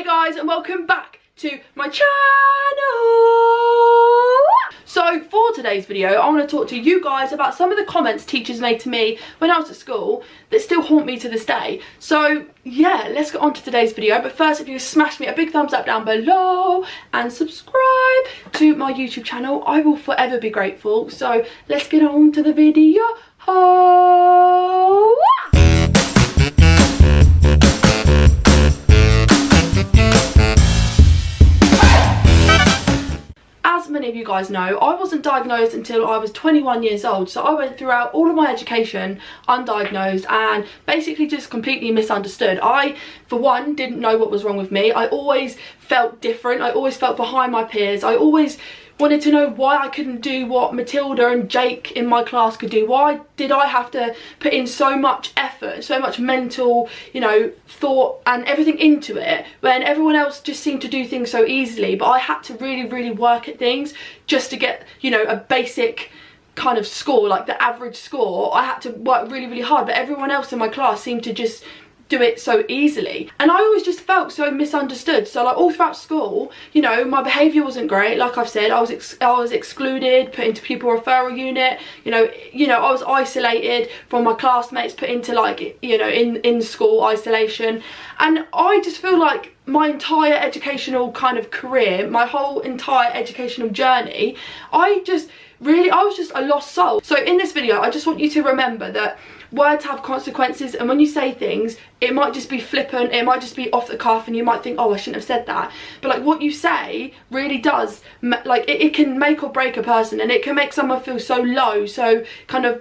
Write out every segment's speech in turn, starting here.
Hey guys, and welcome back to my channel. So for today's video, I want to talk to you guys about some of the comments teachers made to me when I was at school that still haunt me to this day. So yeah, let's get on to today's video. But first, if you smash me a big thumbs up down below and subscribe to my YouTube channel, I will forever be grateful. So let's get on to the video. As many of you guys know, I wasn't diagnosed until I was 21 years old, so I went throughout all of my education undiagnosed and basically just completely misunderstood. I, for one, didn't know what was wrong with me. I always felt different. I always felt behind my peers. I always wanted to know why I couldn't do what Matilda and Jake in my class could do. Why did I have to put in so much effort, so much mental, thought and everything into it when everyone else just seemed to do things so easily? But I had to really work at things just to get, a basic kind of score, like the average score. I had to work really hard, but everyone else in my class seemed to just do it so easily, and I always just felt so misunderstood. So like all throughout school, my behaviour wasn't great. Like I've said, I was excluded, put into pupil referral unit. I was isolated from my classmates, put into in school isolation. And I just feel like my entire educational kind of career, my whole entire educational journey, I was just a lost soul. So in this video, I just want you to remember that words have consequences, and when you say things, it might just be flippant, it might just be off the cuff, and you might think, oh, I shouldn't have said that. But like what you say really does, it can make or break a person, and it can make someone feel so low, so kind of,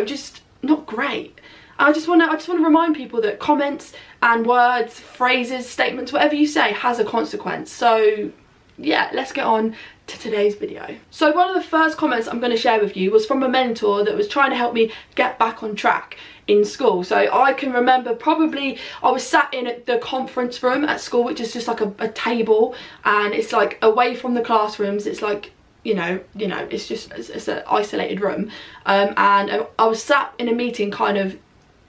just not great. I just want to remind people that comments and words, phrases, statements, whatever you say has a consequence. So yeah, let's get on to today's video. So one of the first comments I'm going to share with you was from a mentor that was trying to help me get back on track in school. So I can remember probably I was sat in the conference room at school, which is just like a table, and it's like away from the classrooms. It's like it's an isolated room, and I was sat in a meeting kind of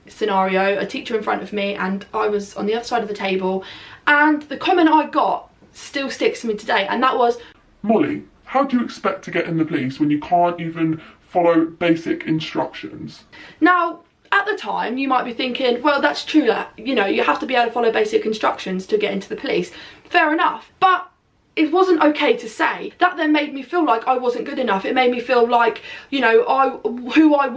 scenario, a teacher in front of me, and I was on the other side of the table, and the comment I got still sticks to me today, and that was, Molly, how do you expect to get in the police when you can't even follow basic instructions? Now, at the time, you might be thinking, well, that's true, that, you have to be able to follow basic instructions to get into the police. Fair enough. But it wasn't okay to say. That then made me feel like I wasn't good enough. It made me feel like, who I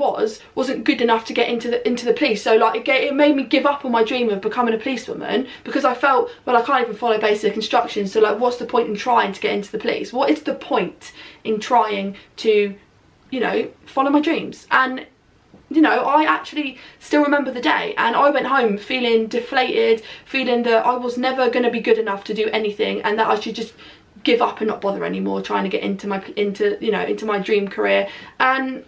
wasn't good enough to get into the police. So like it made me give up on my dream of becoming a policewoman, because I felt, well, I can't even follow basic instructions, so like what's the point in trying to get into the police? What is the point in trying to, follow my dreams? And I actually still remember the day, and I went home feeling deflated, feeling that I was never going to be good enough to do anything, and that I should just give up and not bother anymore trying to get into my dream career. And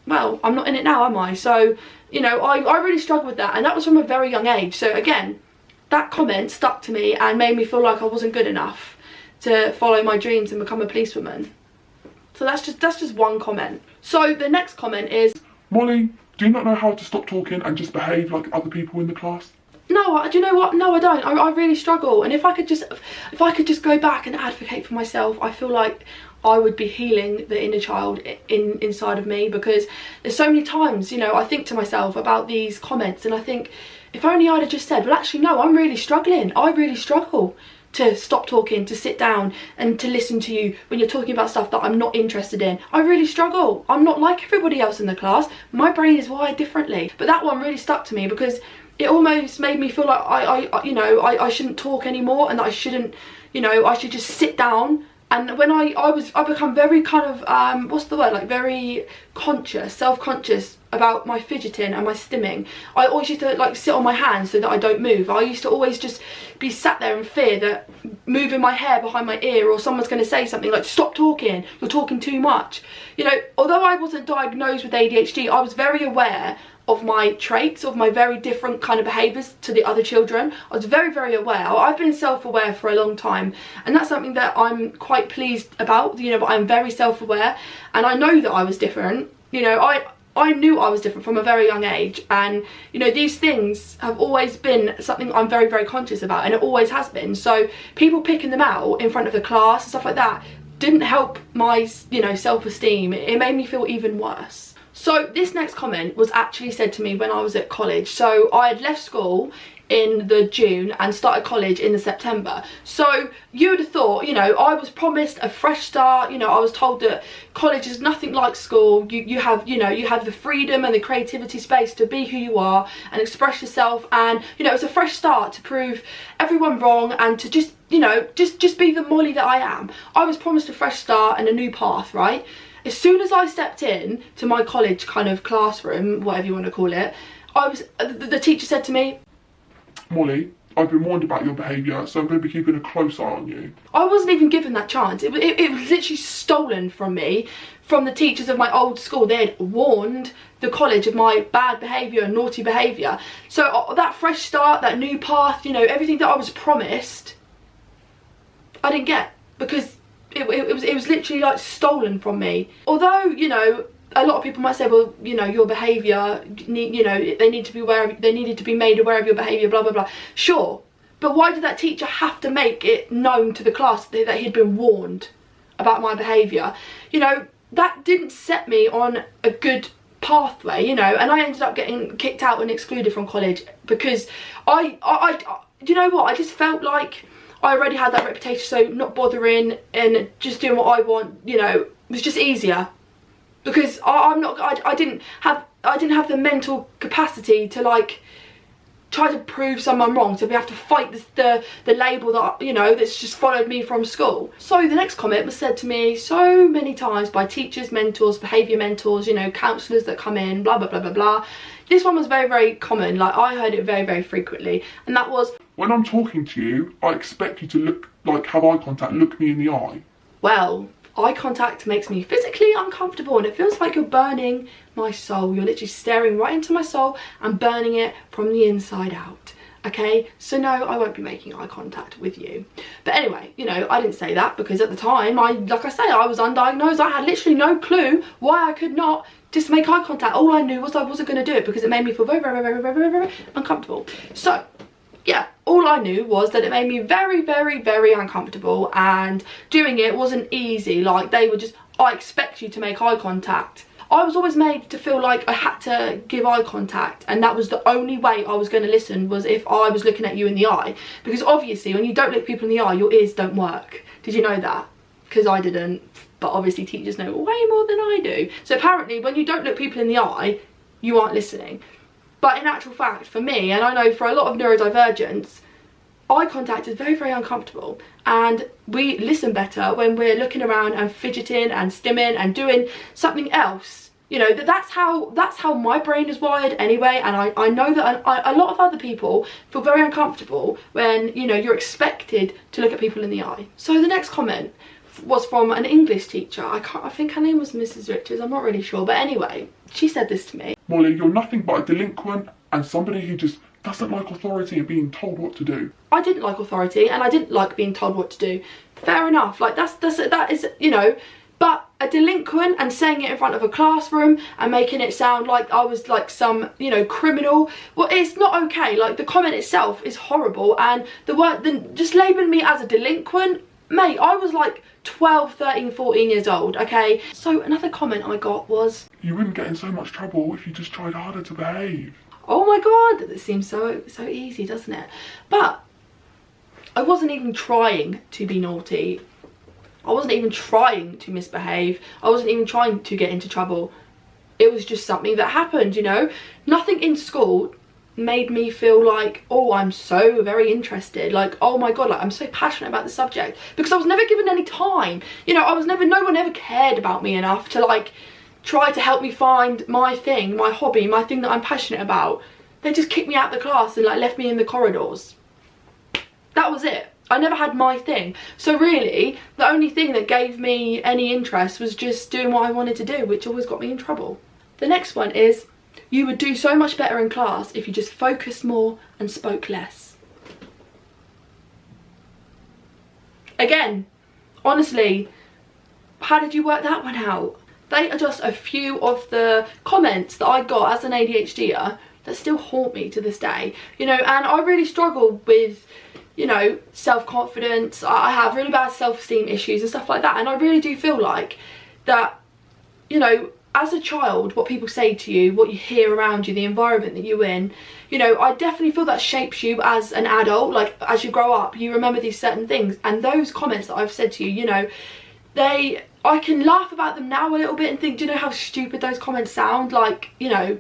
well, I'm not in it now, am I? So I really struggled with that, and that was from a very young age. So again, that comment stuck to me and made me feel like I wasn't good enough to follow my dreams and become a policewoman. So that's just one comment. So the next comment is, Molly, do you not know how to stop talking and just behave like other people in the class? No, do you know what? No, I don't. I really struggle. And if I could just go back and advocate for myself, I feel like I would be healing the inner child inside of me, because there's so many times, I think to myself about these comments, and I think, if only I'd have just said, well, actually, no, I'm really struggling. I really struggle to stop talking, to sit down and to listen to you when you're talking about stuff that I'm not interested in. I really struggle. I'm not like everybody else in the class. My brain is wired differently. But that one really stuck to me, because it almost made me feel like I shouldn't talk anymore, and that I shouldn't, I should just sit down. And when I become very kind of, what's the word, like very conscious, self-conscious about my fidgeting and my stimming. I always used to like sit on my hands so that I don't move. I used to always just be sat there in fear that moving my hair behind my ear, or someone's going to say something like, stop talking, you're talking too much. Although I wasn't diagnosed with ADHD, I was very aware of my traits, of my very different kind of behaviours to the other children. I was very aware. I've been self-aware for a long time, and that's something that I'm quite pleased about, but I'm very self-aware, and I know that I was different. I knew I was different from a very young age, and you know, these things have always been something I'm very, very conscious about, and it always has been. So people picking them out in front of the class and stuff like that didn't help my, you know, self-esteem. It made me feel even worse. So this next comment was actually said to me when I was at college. So I had left school in the June and started college in the September. So you would have thought, you know, I was promised a fresh start. You know, I was told that college is nothing like school. You have, you know, you have the freedom and the creativity space to be who you are and express yourself, and you know, it's a fresh start to prove everyone wrong and to just, you know, just be the Molly that I am. I was promised a fresh start and a new path, right? As soon as I stepped in to my college kind of classroom, whatever you want to call it, the teacher said to me, Molly, I've been warned about your behaviour, so I'm going to be keeping a close eye on you. I wasn't even given that chance. It was literally stolen from me, from the teachers of my old school. They had warned the college of my bad behaviour and naughty behaviour. So that fresh start, that new path, you know, everything that I was promised, I didn't get, because it was literally like stolen from me. Although, you know, a lot of people might say, well, you know, your behaviour, you know, they needed to be made aware of your behaviour, blah, blah, blah. Sure, but why did that teacher have to make it known to the class that he'd been warned about my behaviour? You know, that didn't set me on a good pathway, you know, and I ended up getting kicked out and excluded from college because you know what, I just felt like I already had that reputation, so not bothering and just doing what I want, you know, was just easier. Because I didn't have the mental capacity to like try to prove someone wrong, so we have to fight the label that, you know, that's just followed me from school. So the next comment was said to me so many times by teachers, mentors, behaviour mentors, you know, counsellors that come in, blah blah blah blah blah. This one was very, very common. Like, I heard it very, very frequently, and that was, when I'm talking to you, I expect you to look, like, have eye contact, look me in the eye. Well, eye contact makes me physically uncomfortable, and it feels like you're burning my soul. You're literally staring right into my soul and burning it from the inside out. Okay, so no, I won't be making eye contact with you. But anyway, you know, I didn't say that because at the time, like I say, I was undiagnosed. I had literally no clue why I could not just make eye contact. All I knew was I wasn't going to do it because it made me feel very, very, very, very, very, very uncomfortable. So yeah, all I knew was that it made me very, very, very uncomfortable, and doing it wasn't easy. Like, they were just, I expect you to make eye contact. I was always made to feel like I had to give eye contact, and that was the only way I was going to listen, was if I was looking at you in the eye. Because obviously when you don't look people in the eye, your ears don't work. Did you know that? Because I didn't, but obviously teachers know way more than I do. So apparently when you don't look people in the eye, you aren't listening. But in actual fact, for me, and I know for a lot of neurodivergents, eye contact is very, very uncomfortable, and we listen better when we're looking around and fidgeting and stimming and doing something else. You know, that's how my brain is wired anyway, and I know that a lot of other people feel very uncomfortable when, you know, you're expected to look at people in the eye. So the next comment was from an English teacher. I think her name was Mrs. Richards, I'm not really sure, but anyway, she said this to me. Molly, you're nothing but a delinquent and somebody who just doesn't like authority and being told what to do. I didn't like authority, and I didn't like being told what to do. Fair enough, like that is, you know, but a delinquent and saying it in front of a classroom and making it sound like I was like some, you know, criminal, well, it's not okay. Like, the comment itself is horrible, and just labelling me as a delinquent, mate, I was like 12, 13, 14 years old, okay? So another comment I got was, you wouldn't get in so much trouble if you just tried harder to behave. Oh my god, that seems so easy, doesn't it? But I wasn't even trying to be naughty. I wasn't even trying to misbehave. I wasn't even trying to get into trouble. It was just something that happened, you know? Nothing in school made me feel like, oh, I'm so very interested, like, oh my god, like, I'm so passionate about the subject, because I was never given any time. You know, no one ever cared about me enough to like try to help me find my thing, my hobby, my thing that I'm passionate about. They just kicked me out of the class and like left me in the corridors. That was it. I never had my thing. So really, the only thing that gave me any interest was just doing what I wanted to do, which always got me in trouble. The next one is, you would do so much better in class if you just focused more and spoke less. Again, honestly, how did you work that one out? they are just a few of the comments that I got as an ADHDer that still haunt me to this day, you know. And I really struggle with, you know, self-confidence. I have really bad self-esteem issues and stuff like that, and I really do feel like that, you know, as a child, what people say to you, what you hear around you, the environment that you're in, you know, I definitely feel that shapes you as an adult. Like, as you grow up, you remember these certain things, and those comments that I've said to you, you know, I can laugh about them now a little bit and think, do you know how stupid those comments sound? Like, you know,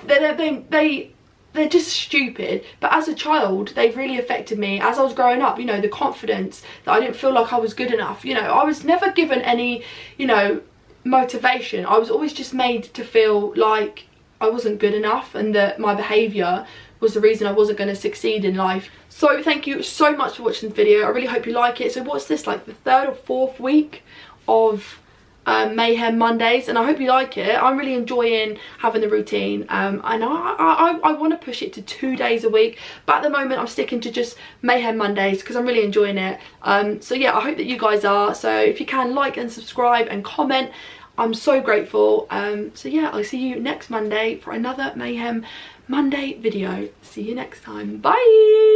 they're just stupid, but as a child they've really affected me as I was growing up. You know, the confidence that I didn't feel like I was good enough, you know, I was never given any, you know, motivation. I was always just made to feel like I wasn't good enough and that my behaviour was the reason I wasn't going to succeed in life. So thank you so much for watching this video. I really hope you like it. So what's this, like the 3rd or 4th week of Mayhem Mondays, and I hope you like it. I'm really enjoying having the routine. I know I want to push it to 2 days a week, but at the moment I'm sticking to just Mayhem Mondays because I'm really enjoying it. So yeah, I hope that you guys are. So if you can, like and subscribe and comment, I'm so grateful. So yeah, I'll see you next Monday for another Mayhem Monday video. See you next time. Bye.